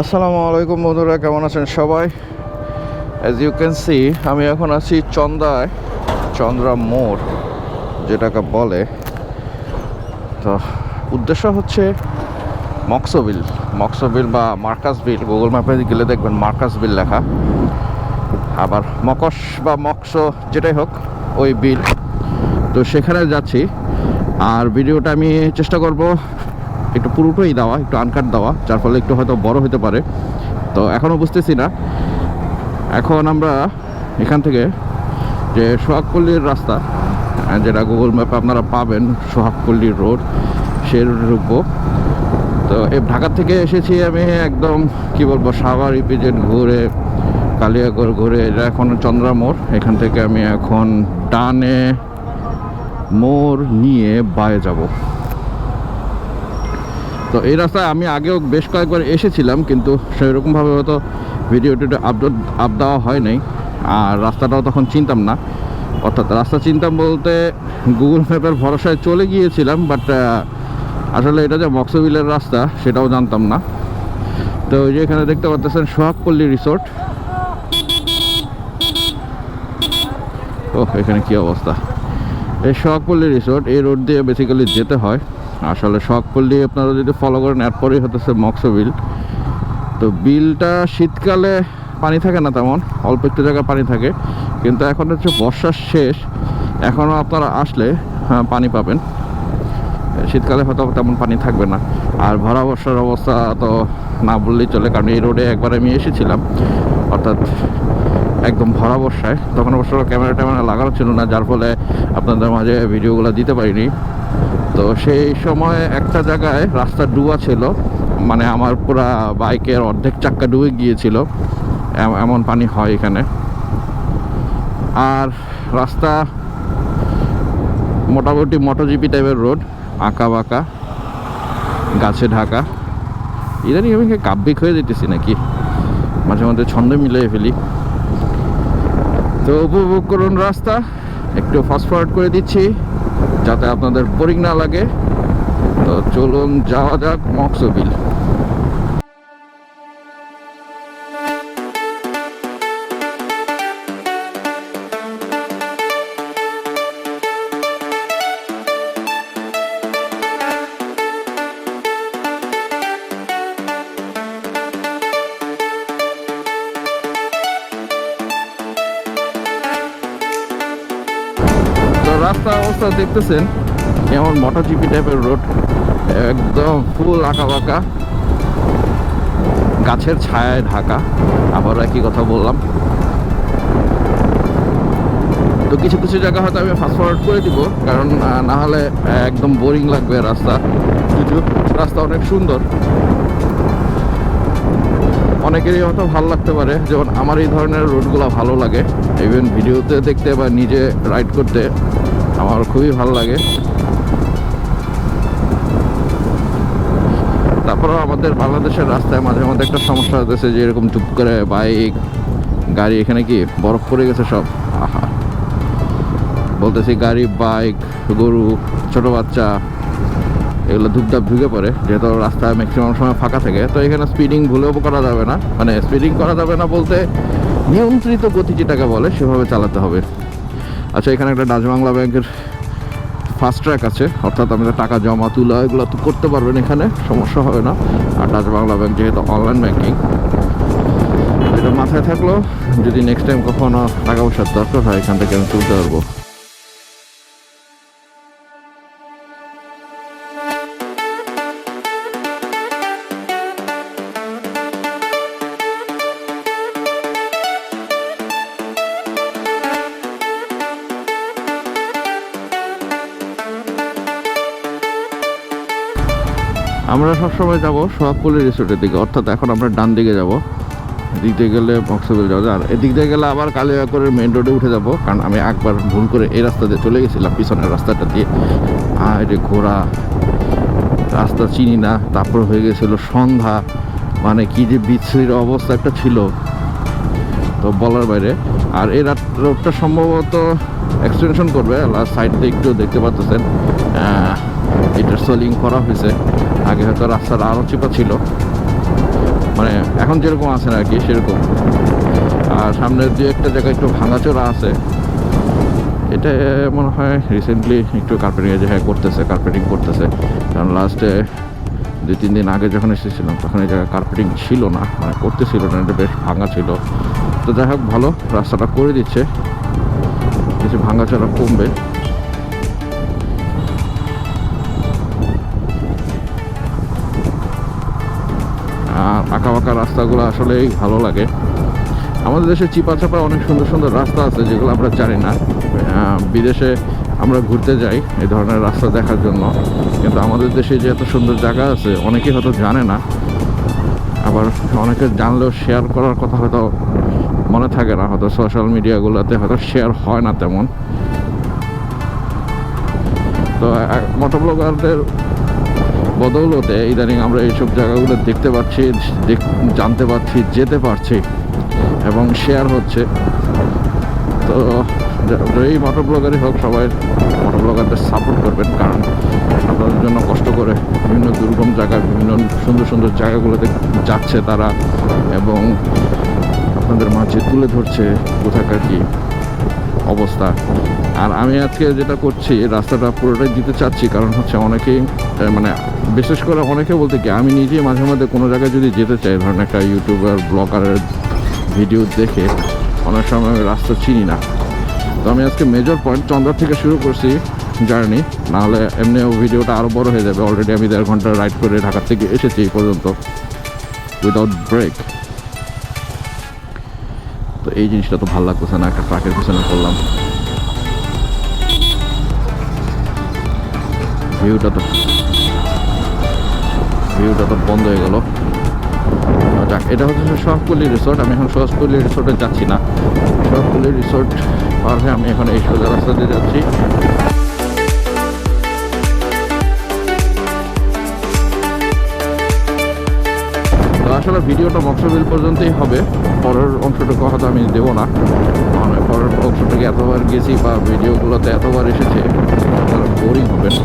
আসসালামু আলাইকুম বন্ধুরা, কেমন আছেন সবাই? অ্যাজ ইউ ক্যান সি আমি এখন আছি চন্দ্রা মোড় যেটাকে বলে। তো উদ্দেশ্য হচ্ছে মক্সবিল বা মার্কাসবিল। গুগল ম্যাপে গেলে দেখবেন মার্কাসবিল লেখা, আবার মকস বা মক্স যেটাই হোক ওই বিল। তো সেখানে যাচ্ছি, আর ভিডিওটা আমি চেষ্টা করব একটু পুরোটাই দেওয়া, একটু আনকাট দেওয়া, যার ফলে একটু হয়তো বড় হতে পারে। তো এখনও বুঝতেছি না। এখন আমরা এখান থেকে যে সোহাগপল্লীর রাস্তা, যেটা গুগল ম্যাপে আপনারা পাবেন সোহাগপল্লী রোড, সে ঢুকবো। তো ঢাকা থেকে এসেছি আমি একদম কি বলবো, সাভার ইপিজেড ঘুরে কালিয়াগড় ঘুরে, এটা এখন চন্দ্রা মোড়। এখান থেকে আমি এখন ডানে মোড় নিয়ে বায়ে যাব। তো এই রাস্তায় আমি আগেও বেশ কয়েকবার এসেছিলাম, কিন্তু সেরকমভাবে হয়তো ভিডিওটিতে আপ দেওয়া হয় নাই, আর রাস্তাটাও তখন চিনতাম না। অর্থাৎ রাস্তা চিনতাম বলতে গুগল ম্যাপের ভরসায় চলে গিয়েছিলাম, বাট আসলে এটা যে মক্সবিলের রাস্তা সেটাও জানতাম না। তো ওই যে এখানে দেখতে পাচ্ছেন সোহাগপল্লী রিসোর্ট। ও এখানে কি অবস্থা! এই সোহাগপল্লী রিসোর্ট, এই রোড দিয়ে বেসিক্যালি যেতে হয়। আসলে সোহাগপল্লী আপনারা যদি ফলো করেন, এরপরেই হতেছে মক্সবিল। তো বিলটা শীতকালে পানি থাকে না তেমন, অল্প একটু জায়গায় পানি থাকে, কিন্তু এখন হচ্ছে বর্ষার শেষ, এখনও আপনারা আসলে পানি পাবেন। শীতকালে হয়তো তেমন পানি থাকবে না। আর ভরা বর্ষার অবস্থা তো না বললেই চলে, কারণ এই রোডে একবার আমি এসেছিলাম, অর্থাৎ একদম ভরা বর্ষায়। তখন অবশ্য ক্যামেরা লাগানো ছিল না, যার ফলে আপনাদের মাঝে ভিডিওগুলো দিতে পারিনি। তো সেই সময় একটা জায়গায় রাস্তা ডুবা ছিল, মানে আমার পুরা বাইকের অর্ধেক চাক্কা ডুবে গিয়েছিল, এমন পানি হয় এখানে। আর রাস্তা মোটামুটি মোটোজিপি টাইপের রোড, আঁকা বাঁকা, গাছে ঢাকা। ইদানিং আমি কাব্যিক হয়ে যেতেছি নাকি, মাঝে মধ্যে ছন্দ মিলিয়ে ফেলি। তো উপভোগ করুন রাস্তা, একটু ফাস্ট ফরওয়ার্ড করে দিচ্ছি যাতে আপনাদের বোরিং না লাগে। তো চলুন যাওয়া যাক মক্সবিল। রাস্তা অবস্থা দেখতেছেন কেমন মোটোজিপি টাইপের রোড, একদম ফুল আঁকা বাঁকা, গাছের ছায়ায় ঢাকা। আবার একই কথা বললাম। তো কিছু কিছু জায়গা হয়তো আমি ফাস্ট ফরওয়ার্ড করে দিব, কারণ না হলে একদম বোরিং লাগবে রাস্তা। যদিও রাস্তা অনেক সুন্দর, অনেকেরই হয়তো ভালো লাগতে পারে, যেমন আমার এই ধরনের রোডগুলো ভালো লাগে। ইভেন ভিডিওতে দেখতে বা নিজে রাইড করতে আমার খুবই ভালো লাগে। তারপরেও আমাদের বাংলাদেশের রাস্তায় মাঝে মধ্যে একটা সমস্যা হতেছে, যে এরকম চুপ করে বাইক গাড়ি, এখানে কি বরফ পড়ে গেছে সব। আহা, বলতেছি গাড়ি, বাইক, গরু, ছোট বাচ্চা, এগুলো ধূপধাপ ঢুকে পড়ে, যেহেতু রাস্তায় ম্যাক্সিমাম সময় ফাঁকা থাকে। তো এখানে স্পিডিং ভুলেও করা যাবে না, মানে স্পিডিং করা যাবে না বলতে নিয়ন্ত্রিত গতি যেটাকে বলে সেভাবে চালাতে হবে। আচ্ছা, এখানে একটা ডাচ বাংলা ব্যাংকের ফাস্ট ট্র্যাক আছে, অর্থাৎ আপনারা টাকা জমা তোলা এগুলো তো করতে পারবেন, এখানে সমস্যা হবে না। আর ডাচ বাংলা ব্যাংক যেহেতু অনলাইন ব্যাংকিং, এটা মাথায় থাকলো, যদি নেক্সট টাইম কখনো টাকা পয়সার দরকার হয় এখান থেকে আমি তুলতে পারবো। আমরা সবসময় যাবো সোহাগপল্লী রিসোর্টের দিকে, অর্থাৎ এখন আমরা ডান দিকে যাব। এদিক দিয়ে গেলে মক্সবিল যাওয়া যায়, আর এদিক দিয়ে গেলে আবার কালিয়াগড়ের মেন রোডে উঠে যাব, কারণ আমি একবার ভুল করে এই রাস্তা দিয়ে চলে গেছিলাম, পিছনের রাস্তাটা দিয়ে। আর এটা ঘোরা রাস্তা, চিনি না। তারপর হয়ে গেছিলো সন্ধ্যা, মানে কি যে বিচ্ছিন্ন অবস্থা একটা ছিল, তো বলার বাইরে। আর এই রোডটা সম্ভবত এক্সটেনশন করবে, সাইড দিয়ে একটু দেখতে পাচ্ছেন এটা সোলিং করা হয়েছে। আগে হয়তো রাস্তাটা আরও চিপা ছিল, মানে এখন যেরকম আছে না আর কি সেরকম। আর সামনের দু একটা জায়গায় একটু ভাঙাচোরা আছে, এটা মনে হয় রিসেন্টলি একটু কার্পেটিং করতেছে। কারণ লাস্টে 2-3 দিন আগে যখন এসেছিলাম তখন এই জায়গায় কার্পেটিং ছিল না, মানে করতেছিল না, এটা বেশ ভাঙা ছিল। তো যাই হোক, ভালো রাস্তাটা করে দিচ্ছে, কিছু ভাঙাচোরা কমবে। আর আঁকা বাঁকা রাস্তাগুলো আসলেই ভালো লাগে। আমাদের দেশে চিপা চাপা অনেক সুন্দর সুন্দর রাস্তা আছে যেগুলো আমরা জানি না। বিদেশে আমরা ঘুরতে যাই এই ধরনের রাস্তা দেখার জন্য, কিন্তু আমাদের দেশে যে এত সুন্দর জায়গা আছে অনেকেই হয়তো জানে না। আবার অনেকে জানলেও শেয়ার করার কথা হয়তো মনে থাকে না, হয়তো সোশ্যাল মিডিয়াগুলোতে হয়তো শেয়ার হয় না তেমন। তো মোটোব্লগারদের বদৌলতে ইদানিং আমরা এইসব জায়গাগুলো দেখতে পাচ্ছি, জানতে পারছি, যেতে পারছি এবং শেয়ার হচ্ছে। তো এই মোটোব্লগারই হোক, সবাই মোটোব্লগারদের সাপোর্ট করবেন, কারণ আপনাদের জন্য কষ্ট করে বিভিন্ন দুর্গম জায়গা, বিভিন্ন সুন্দর সুন্দর জায়গাগুলোতে যাচ্ছে তারা এবং আপনাদের মাঝে তুলে ধরছে কোথাকার কি অবস্থা। আর আমি আজকে যেটা করছি, রাস্তাটা পুরোটাই দিতে চাচ্ছি, কারণ হচ্ছে অনেকেই মানে বিশেষ করে অনেকে বলতে কি, আমি নিজেই মাঝে মধ্যে কোনো জায়গায় যদি যেতে চাই, ধরেন একটা ইউটিউবার ব্লগারের ভিডিও দেখে অনেক সময় আমি রাস্তা চিনি না। তো আমি আজকে মেজর পয়েন্ট চন্দ্রা থেকে শুরু করছি জার্নি, নাহলে এমনিও ভিডিওটা আরও বড় হয়ে যাবে। অলরেডি আমি 1.5 ঘন্টা রাইড করে ঢাকা থেকে এসেছি এই পর্যন্ত উইদাউট ব্রেক। তো এই জিনিসটা তো ভালো লাগতেছে না, একটা ট্রাকের পিছনে পড়লাম। ভিউটা তো বন্ধ হয়ে গেল। যাক, এটা হচ্ছে সবসময় রিসোর্ট। আমি এখন সবসময় রিসোর্টে যাচ্ছি না, সবসময় রিসোর্ট পার হয়ে আমি এখন এই সোজা রাস্তা দিয়ে যাচ্ছি। তো আসলে ভিডিওটা মকসবিল পর্যন্তই হবে, পরের অংশটুকু হয়তো আমি দেবো না, মানে পরের অংশটাকে এতবার গেছি বা ভিডিওগুলোতে এতবার এসেছে আপনারা বোরিং হবেন।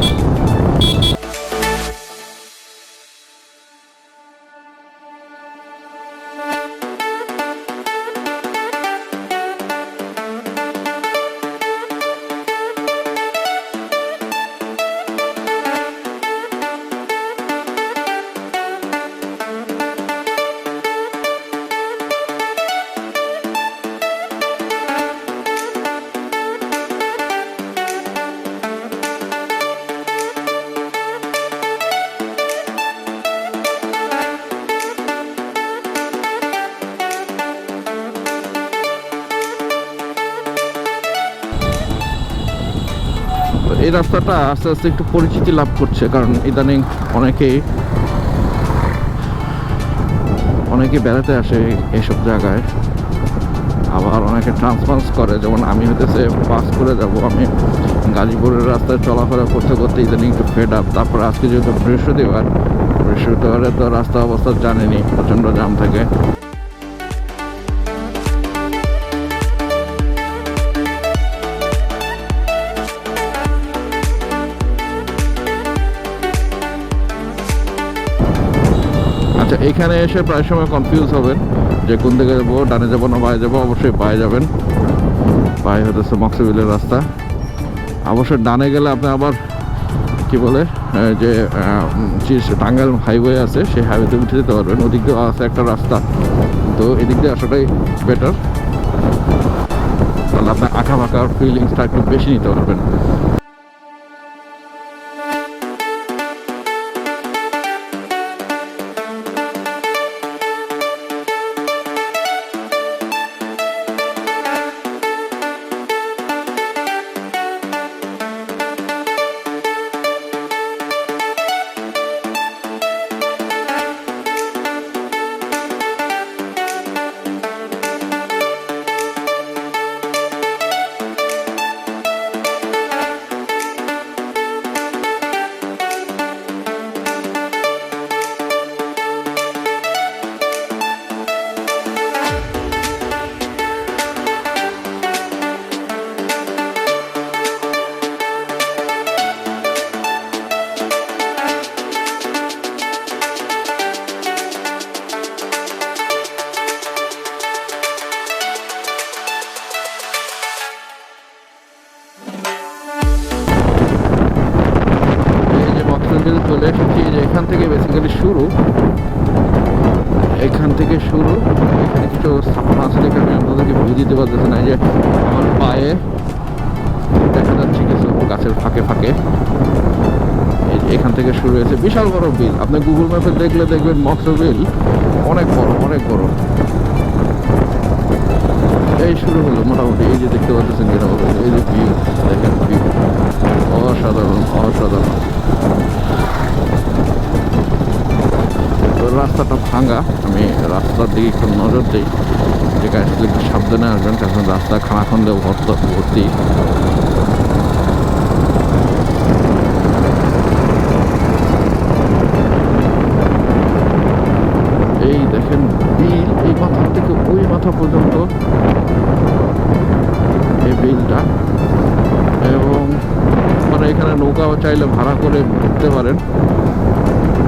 এই রাস্তাটা আস্তে আস্তে একটু পরিচিতি লাভ করছে, কারণ ইদানিং অনেকে বেড়াতে আসে এইসব জায়গায়, আবার অনেকে ট্রান্সফার করে। যেমন আমি হতেছে পাস করে যাব, আমি গাজীপুরের রাস্তায় চলাফেরা করতে করতে ইদানিং একটু ফেড আপ। তারপরে আজকে যেহেতু বৃহস্পতিবারে তো রাস্তা অবস্থা জানেনি, প্রচণ্ড জ্যাম থাকে। আচ্ছা, এখানে এসে প্রায় সময় কনফিউজ হবেন যে কোন দিকে যাবো, ডানে যাবো না বাঁয়ে যাবো। অবশ্যই বাঁয়ে যাবেন, বাঁয়ে হতেছে মকসবিলের রাস্তা। অবশ্যই ডানে গেলে আপনি আবার কি বলে যে টাঙ্গাইল হাইওয়ে আছে, সেই হাইওয়েতে উঠে যেতে পারবেন। ওদিক দিয়ে আছে একটা রাস্তা, তো এদিক দিয়ে আসাটাই বেটার, তাহলে আপনার আঁকা বাঁকার ফিলিংসটা একটু বেশি নিতে পারবেন। বেসিক্যালি শুরু এখান থেকে শুরু। এখানে কিছু স্থাপনা আছে দেখে আমি আপনাদেরকে ভিউ দিতে পারতেছি না। যে আমার পায়ে দেখা যাচ্ছে কিছু গাছের ফাঁকে ফাঁকে। এখান থেকে শুরু হয়েছে বিশাল বড় বিল। আপনি গুগল ম্যাপে দেখলে দেখবেন মৎস্য বিল অনেক বড়, অনেক বড়। এই শুরু হলো মোটামুটি। এই যে দেখতে পাচ্ছেন যেটা এই যে ভিউ, দেখেন ভিউ অসাধারণ, অসাধারণ। রাস্তাটা ভাঙা, আমি রাস্তার দিকে একটু নজর দিই। যেটা আসলে একটু সাবধানে আসবেন, কারণ রাস্তা খানাখন্দে ভর্তি। এই দেখেন বিল, এই মাথা থেকে ওই মাথা পর্যন্ত এই বিলটা। এবং মানে এখানে নৌকাও চাইলে ভাড়া করে ঘুরতে পারেন।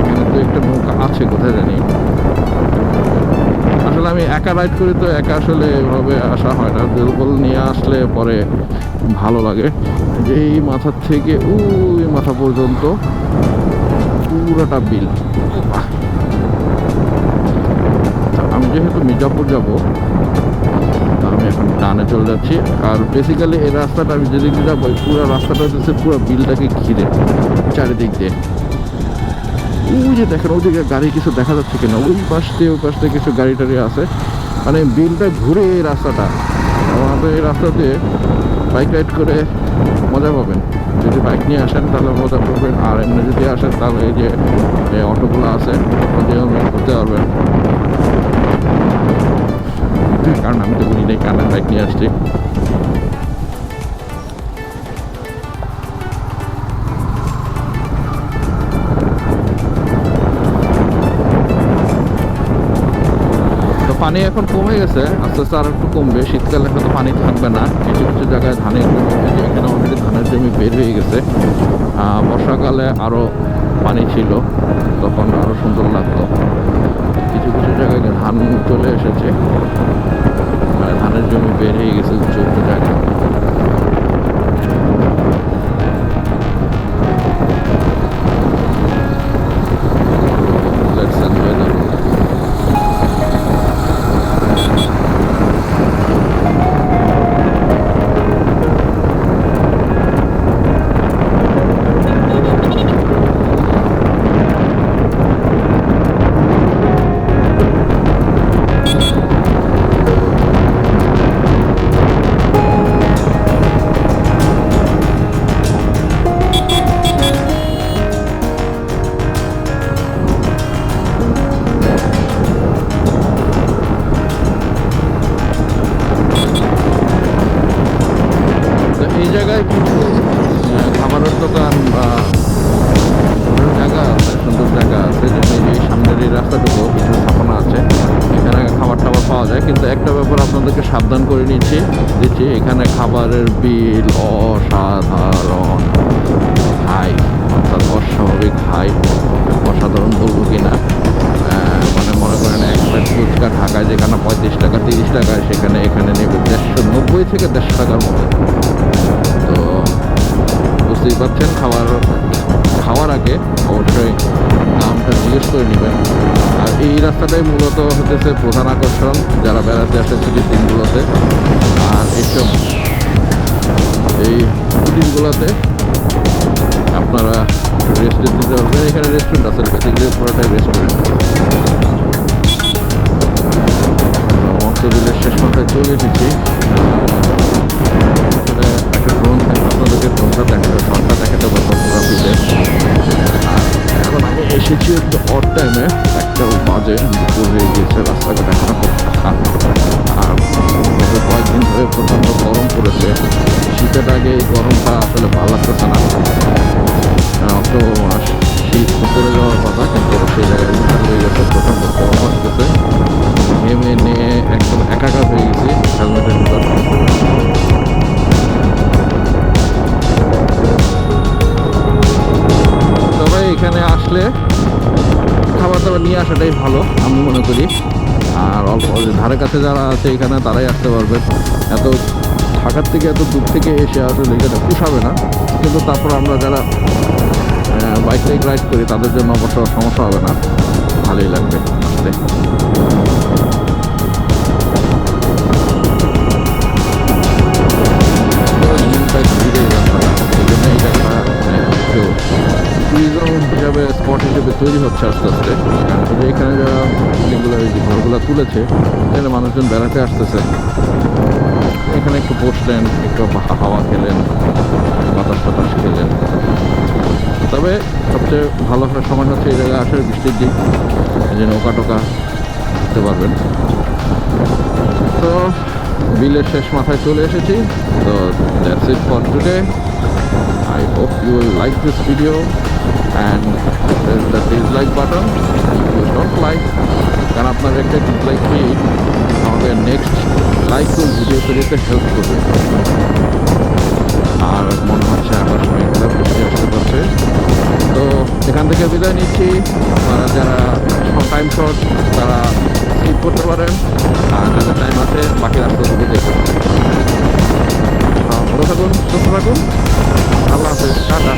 এখানে তো একটা নৌকা আছে, কোথায় জানি। আসলে আমি একা রাইড করি তো একা আসলে এভাবে আসা হয় না। দলবল নিয়ে আসলে পরে ভালো লাগে। এই মাথা থেকে ওই মাথা পর্যন্ত পুরোটা বিল। আমি যেহেতু মির্জাপুর যাব, আমি এখন ডানে চলে যাচ্ছি। আর বেসিক্যালি এই রাস্তাটা আমি যেদিক দিয়ে যাবো, পুরো রাস্তাটা হচ্ছে পুরো বিলটাকে ঘিরে চারিদিক দিয়ে। ওই যে দেখেন ওইদিকে গাড়ি কিছু দেখা যাচ্ছে কিনা, ওই পাশ দিয়ে কিছু গাড়ি টাড়ি আছে। মানে বিলটা ঘুরে এই রাস্তাটা। আমাদের এই রাস্তা দিয়ে বাইক রাইড করে মজা পাবেন। যদি বাইক নিয়ে আসেন তাহলে মজা পাবেন, আর এমনি যদি আসেন তাহলে এই যে অটোগুলো আছে ঘুরতে পারবেন। কারণ আমি তো বুঝি নাই, কারণ বাইক নিয়ে আসছি। পানি এখন কমে গেছে, আস্তে আস্তে আর একটু কমবে। শীতকালে হয়তো পানি থাকবে না। কিছু কিছু জায়গায় ধানের জমি, এখানে অলরেডি ধানের জমি বের হয়ে গেছে। বর্ষাকালে আরও পানি ছিল, তখন আরও সুন্দর লাগতো। কিছু কিছু জায়গায় ধান চলে এসেছে, মানে ধানের জমি বের হয়ে গেছে উঁচু উঁচু জায়গায়। এই জায়গায় কিছু খাবারের দোকান বা জায়গা আছে, সুন্দর জায়গা আছে। যেমন এই সামনের এই রাস্তাটুকু কিছু স্থাপনা আছে, এখানে খাবার টাবার পাওয়া যায়। কিন্তু একটা ব্যাপার আপনাদেরকে সাবধান করে দিচ্ছি, এখানে খাবারের বিল অসাধারণ হাই, অর্থাৎ অস্বাভাবিক হাই। অসাধারণ বলবো কিনা, মানে মনে করেন এক প্লেট ফুচকা ঢাকায় যেখানে 35 টাকা 30 টাকায়, সেখানে এখানে নেবে 190 থেকে 150 টাকার মতো। তো বুঝতেই পারছেন, খাওয়ার আগে অবশ্যই দামটা জিজ্ঞেস করে নেবেন। আর এই রাস্তাটাই মূলত হতেছে প্রধান আকর্ষণ যারা বেড়াতে আসে ছুটির দিনগুলোতে। আর এইসব এই ছুটিগুলোতে আপনারা রেস্ট দিতে পারবেন। এখানে রেস্টুরেন্ট আছে, বেসিক্যালি পুরোটাই রেস্টুরেন্ট। মক্তবিলের শেষ মাথায় চলে এসেছি। একটা ড্রোন থাকবে, আপনাদেরকে ড্রোনটা দেখাতে পারবো পুরো বিলে। এখন আমি এসেছি একটু অড টাইমে, 1টা বাজে, দুপুর হয়ে গিয়েছে। রাস্তাঘাট এখন খুব ফাঁকা। আর কয়েকদিন ধরে প্রচণ্ড গরম পড়েছে। শীতের আগে এই গরমটা আসলে ভালো লাগতেছে না। অক্টোবর মাস, শীত পড়ে যাওয়ার কথা, কিন্তু সেই জায়গায় উঠান হয়ে গেছে, প্রচণ্ড গরম আসতেছে। ঘেমে নিয়ে একদম একাকার হয়ে গেছি হেলমেটের ভিতর। তবে এখানে আসলে খাবার দাবার নিয়ে আসাটাই ভালো আমি মনে করি। আর অল্প ধারে কাছে যারা আছে এখানে তারাই আসতে পারবে। এত ঢাকার থেকে এত দূর থেকে এসে আসলে এখানে পুষাবে না। কিন্তু তারপর আমরা যারা বাইক রাইড করি তাদের জন্য অবশ্য সমস্যা হবে না, ভালোই লাগবে আসতে। ট্যুরিজম হিসাবে স্পট হিসেবে তৈরি হচ্ছে আস্তে আস্তে, কারণ শুধু এখানে যারা বিল্ডিংগুলো এই যে ঘরগুলো তুলেছে এখানে মানুষজন বেড়াতে আসতেছে, এখানে একটু বসলেন, একটু হাওয়া খেলেন, বাতাস টাতাস খেলেন। তবে সবচেয়ে ভালো একটা সময় হচ্ছে এই জায়গায় আসার বৃষ্টির দিক, এই যে নৌকা টোকা উঠতে পারবেন। তো বিলের শেষ মাথায় চলে এসেছি। তো that's it for today. I hope you will like this video and press the dislike button if you don't like, কারণ আপনার একটা ডিসলাইক কি আমাদের নেক্সট লাইকফুল ভিডিও তৈরিতে হেল্প করবে। আর মনে হচ্ছে আবার সময়গুলো বৃষ্টি আসতে পারছে, তো এখান থেকে বিদায় নিচ্ছি। আপনারা যারা টাইম শর্ট তারা স্কিপ করতে পারেন, আর যাদের টাইম আছে বাকি রাস্তাগুলো দেখতে পারেন। ভালো থাকুন, সুস্থ থাকুন, আল্লাহ হাফেজ, টাটা।